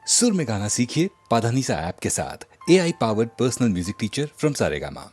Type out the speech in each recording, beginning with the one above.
सुर में गाना सीखिए पाधानीसा ऐप के साथ। AI powered personal music teacher from Saregama.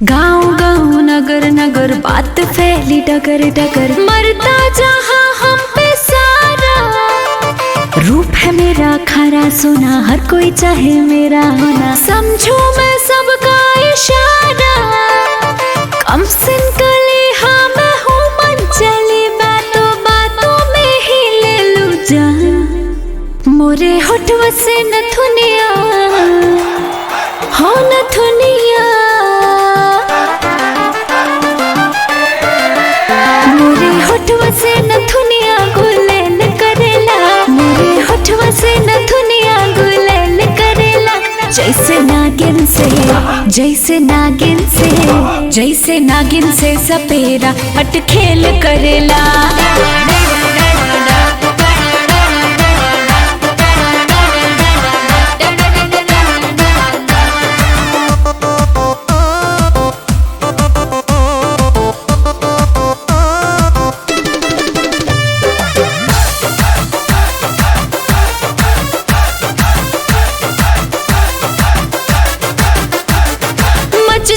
गाँव गाँव नगर नगर बात फैली डगर डगर, मरता जहाँ हम पे सारा। रूप है मेरा खरा सोना, हर कोई चाहे मेरा होना, समझू मैं सबका इशारा। कम सिन कली हाँ मैं हूँ मन चली, बातों बातों में ही ले लूँ जान। मोरे होठवा से नथुनिया हो नथुनिया, से नथुनिया गुलेल करेला, मोरे होठवा से नथुनिया गुलेल करेला। जैसे नागिन से जैसे नागिन से जैसे नागिन से सपेरा हट खेल करेला।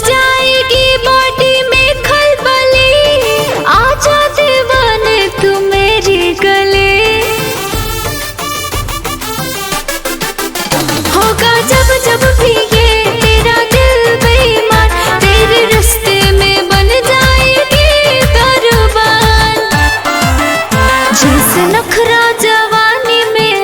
जाएगी बॉडी में खलबली, आजा दीवाने तू मेरी गले। होगा जब जब भी ये तेरा दिल बेईमान, तेरे रास्ते में बन जाएगी कुर्बान। जैसे नखरा जवानी में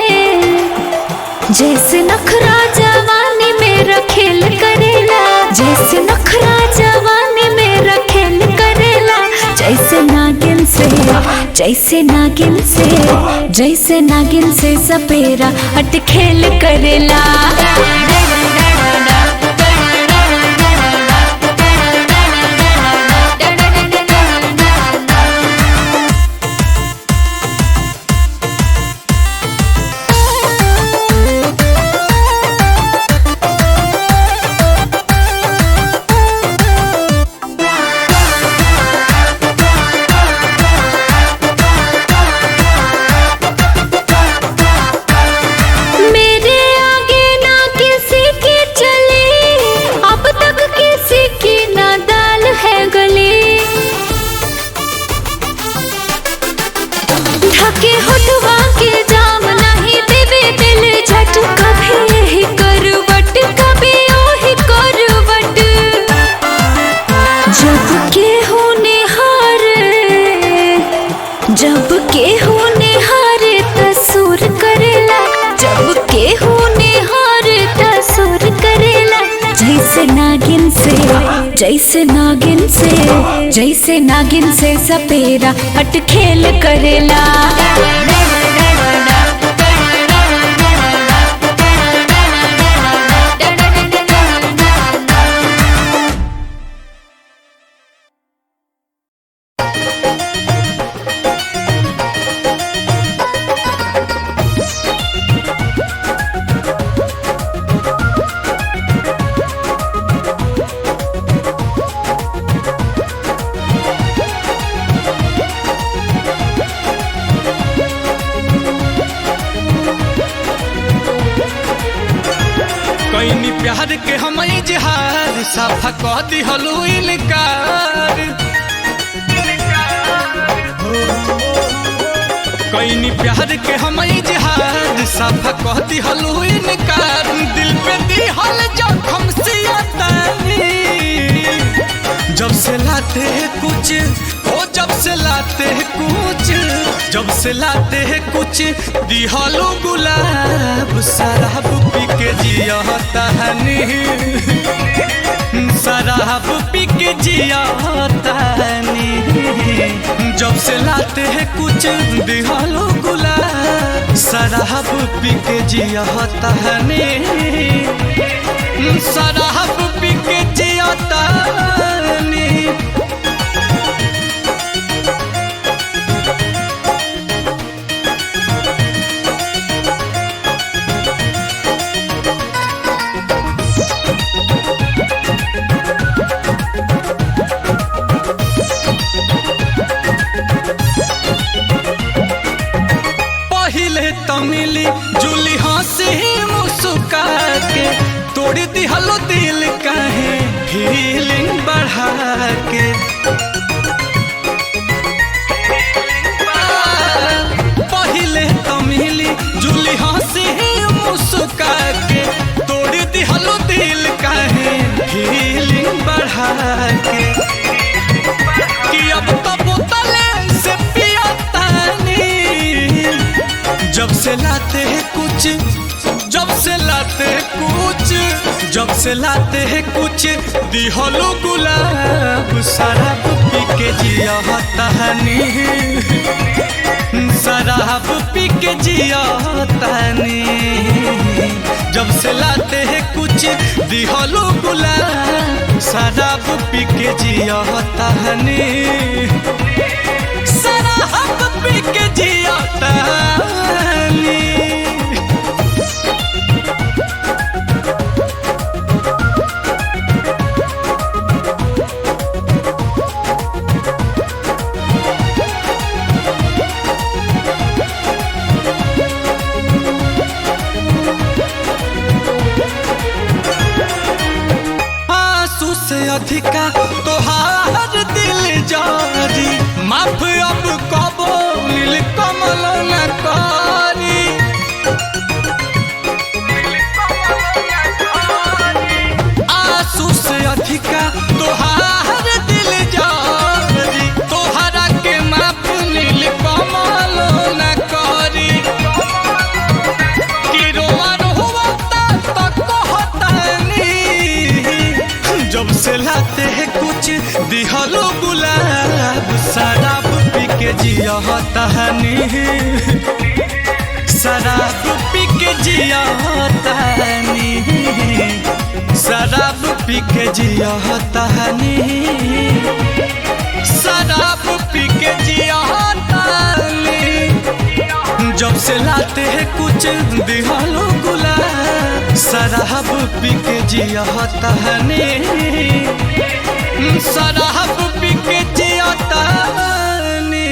जैसे नखरा जवानी में रखेल करेला, जैसे नखरा जवानी में रखेल करेला। जैसे नागिन से जैसे नागिन से जैसे नागिन से सपेरा हट खेल करेला। ढके होठवा के जाम नहीं देवे दिल झट, कभी यही करवट कभी ओही करवट। जब के होने हारे तसुर करेला, जब के होने हारे तसुर करेला। जैसे नागिन से जैसे नागिन से जैसे नागिन से सपेरा हट खेल करेला। कईनी प्यार के हम इजहार, साफा कह दिहलू इनकार। कईनी प्यार के हम इजहार, साफा कह दिहलू इनकार। दिल पे दिहल जखम सियातानी, जब से लाते हैं कुछ हो जब से लाते हैं कुछ, जब से लाते हैं कुछ दिहलो गुलाब शराब पी के जिया तहनी, शराब के जिया तानी। जब से लाते हैं कुछ दिहालो गुलाब, शराब पी के जिया तानी, शराब पी के जिया तानी। मिली जुली हंसी मुस्का के, तोड़ दिहलो दिल काहे फीलिंग बढ़ा के। पहले तो मिली जुली हंसी मुस्का के, तोड़ दिहलो दिल काहे फीलिंग बढ़ा के। कि अब तो बोतले से पिया तानी, जब से लाते हैं कुछ, जब से लाते हैं कुछ, जब से लाते हैं कुछ दिहलो गुलाब, शराब पी के जिया तानी, शराब पी के जिया तानी। जब से लाते हैं कुछ दिहलो गुलाब, शराब पी के जिया तानी, शराब पी के जिया तानी। आंसू से अधिका तोहार दिल जारी, माफ अब कबो नील कमल न करी। आंसू से अधिका तोहार दिल जारी, तोहरा के माफ नील कमल न करी। कि रोवा रोवा तक कहतानी, जब से लाते हैं कुछ दिहलो गुलाब, शराब पी के जिया तानी, शराब पी के जिया तानी, शराब पी के जिया तानी, शराब पी के जिया तानी। जब से लाते हैं कुछ दिहलो गुलाब, शराब पी के जिया तानी, शराब पी के जिया तानी।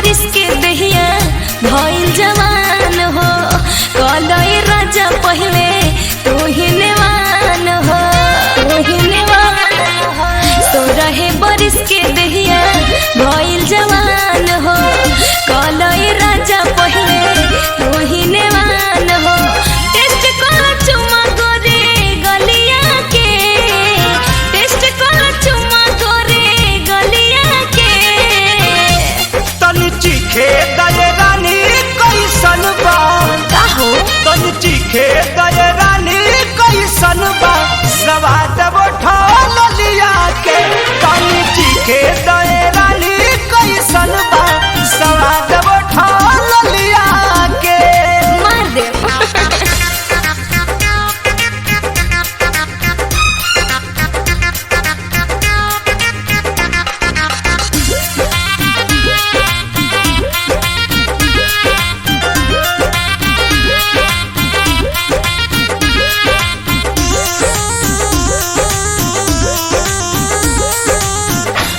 बरिस के दहिया भइल जवान हो कलई राजा पहले तू ही नेवान हो तो रहे बरिस के दहिया भइल जवान हो कलई राजा पहले तू ही नेवान हो टेस्ट करो चुमा गोरे गलिया के टेस्ट करो चुमा गोरे गलिया के तनी चीखे दये रानी कैसन बा काहो तनी चीखे दये रानी कैसन बा सवाद उठा लिया के तनी चीखे दये रानी कैसन बा सवाद उठा लिया के मार दे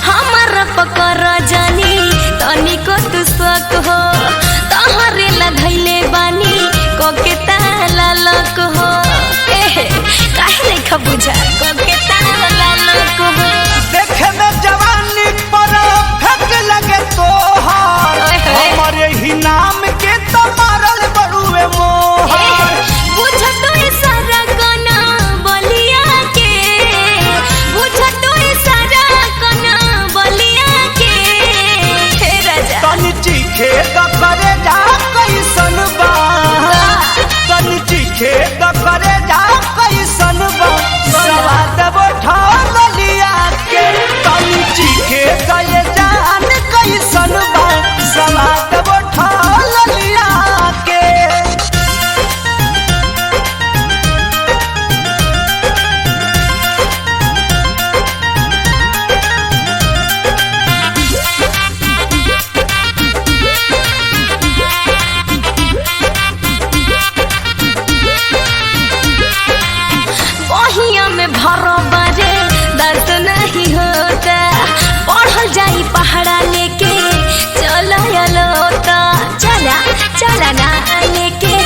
हमारा पकड़ जानी तनिको तू शक हो तहरे ला धैले बानी कोके ताला लक हो एहे काहे नहीं खबुझा कोके ताला लक हो देखे में जवानी पर फेंक लगे तोहार ओए होए। हमारे ही नाम के तो मारल बड़ुए मोहर बुझ तो सारा कना बलिया के बुझ तो सारा कना बलिया के हे राजा तनी चीखे द करे जा कैसन बा तनी चीखे द करे जा कैसन बा सवाद उठा लिया के तनी चीखे द ये जान कैसन बा सवाद उठा लिया के बहिया में भरो बारे दर्द नहीं होता पढ़ल जाई पहाड़ा लेके चलो लोटा चला ना लेके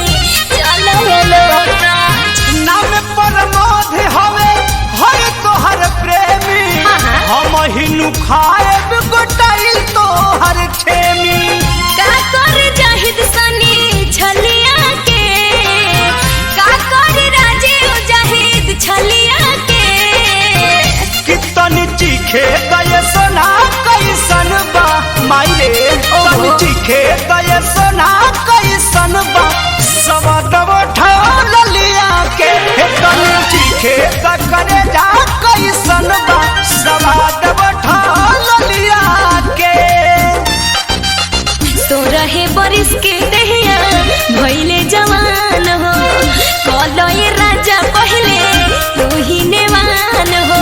चलो लोटा नाम पर मोध हवे हर तोहर प्रेमी हाँ। हम हिनु खाएब गोटाइल तोहर छेमी का कर जाहिद सनी छलिया के का कर राजीव जाहिद छलिया के कितनी चीखे दये सोना कैसन बा माइले तनी चीखे दये सोना कैसन बा सवाद उठा लिया के तनी चीखे द करे जा कैसन बा सवाद उठा लिया के तो रहे बरिस के दहिया भइले जवान हो कलई राजा पहले तू ही नेवान हो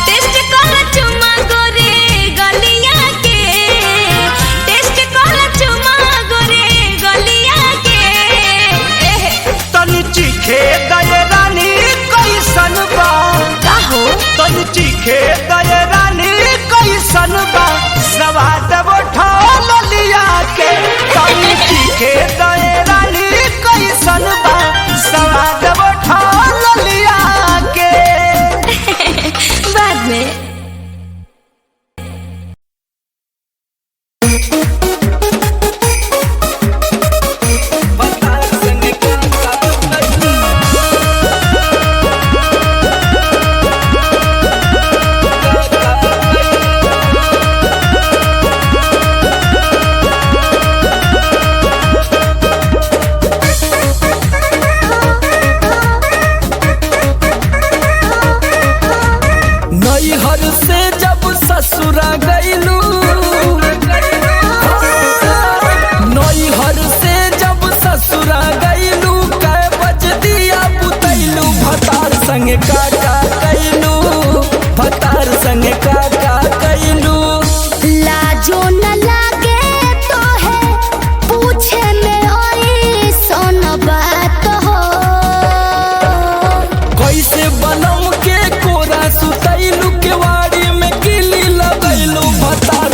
टेस्ट कर चुमा गोरे गलिया के टेस्ट कर चुमा गोरे गलिया के एहे तनी चीखे दये रानी कैसन बा काहो तनी चीखे दये रानी कैसन बा सवाद उठा लिया के तनी चीखे दये रानी कैसन बा सवाद उठा लिया के बाद में नैहर से जब ससुरा गईलू नैहर से जब ससुरा गईलू कै बज दिया बुतैलू भतार संग काका कैलू भतार संग काका कैलू लाजो न लागे तो है पूछे में ओई सोन बात हो कैसे बनम के कोरा सुतैलू के वाड़ी में किली लगैलू भतार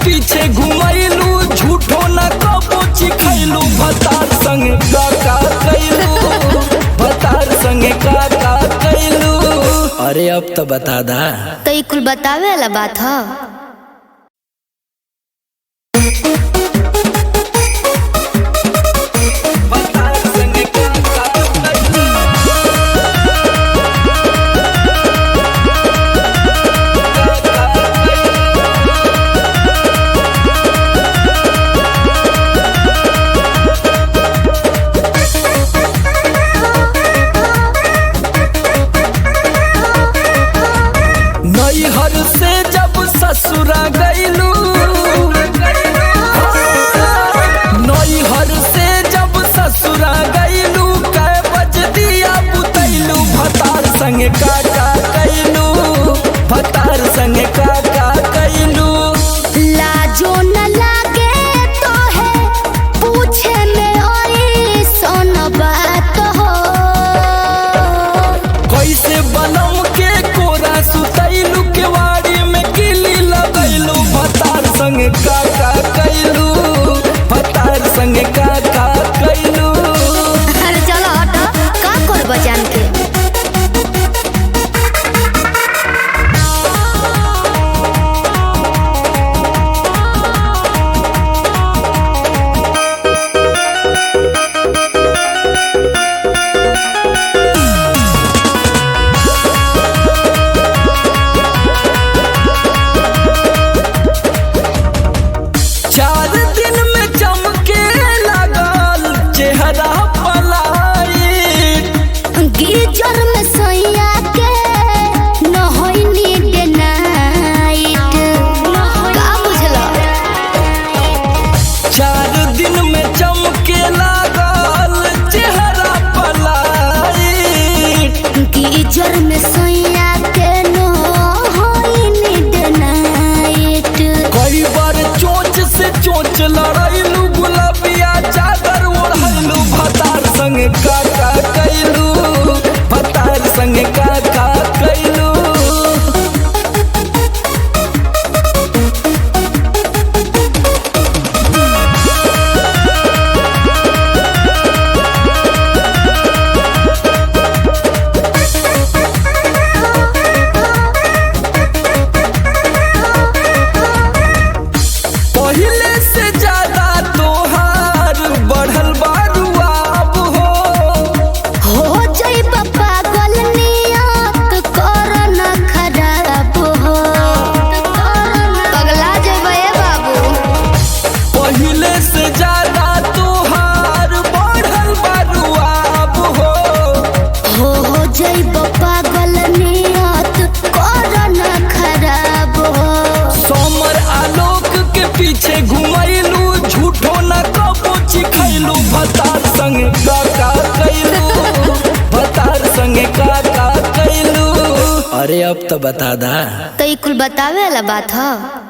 पीछे घुमैलू झूठो न कबो चिखैलू भतार संगे का कैलू भतार संगे का कैलू। अरे अब तो बता दा। तो ई कुल बतावे वाला बात ह। नैहर से जब ससुरा गईलू नैहर से जब ससुरा गईलू कै बज दिया बुतैलू भतार संगे का कैलू भतार संगे का कैलू। लाजो न लागे तो है पूछे में ओई सोन बात हो। कैसे बनम के कोरा सुतैलू केवाड़ी में किली लगैलू भतार संगे का कैलू भतार संगे का कैलू। अरे चलो हटो का करब जान के। चार दिन में चमके लगल चेहरा पलाई गीजर में सैया के नहैनी डे नाइट का बुझलो। चार दिन में चमके लगल चेहरा पलाई गीजर में सैया के नहैनी डे नाइट। कई बार चोंच से चोंच लड़ैलू गुलाबिया चादर ओढ़ैलू भतार संगे का कैलू भतार संगे का कैलू। पहिले से ज्यादा तोहार बढ़ल बारुआब हो जाई पागल नियत कर न खराब हो। पगला जेबे बाबू। पहिले से ज्यादा तोहार बढ़ल बारुआब हो जाई पागल नियत कर न खराब हो। सोमर आलोक के पीछे घुमैलू झूठो न कबो चिखैलू भतार संगे का कैलू भतार संगे का कैलू। अरे अब तो बता दा। तो ई कुल बतावे वाला बात ह।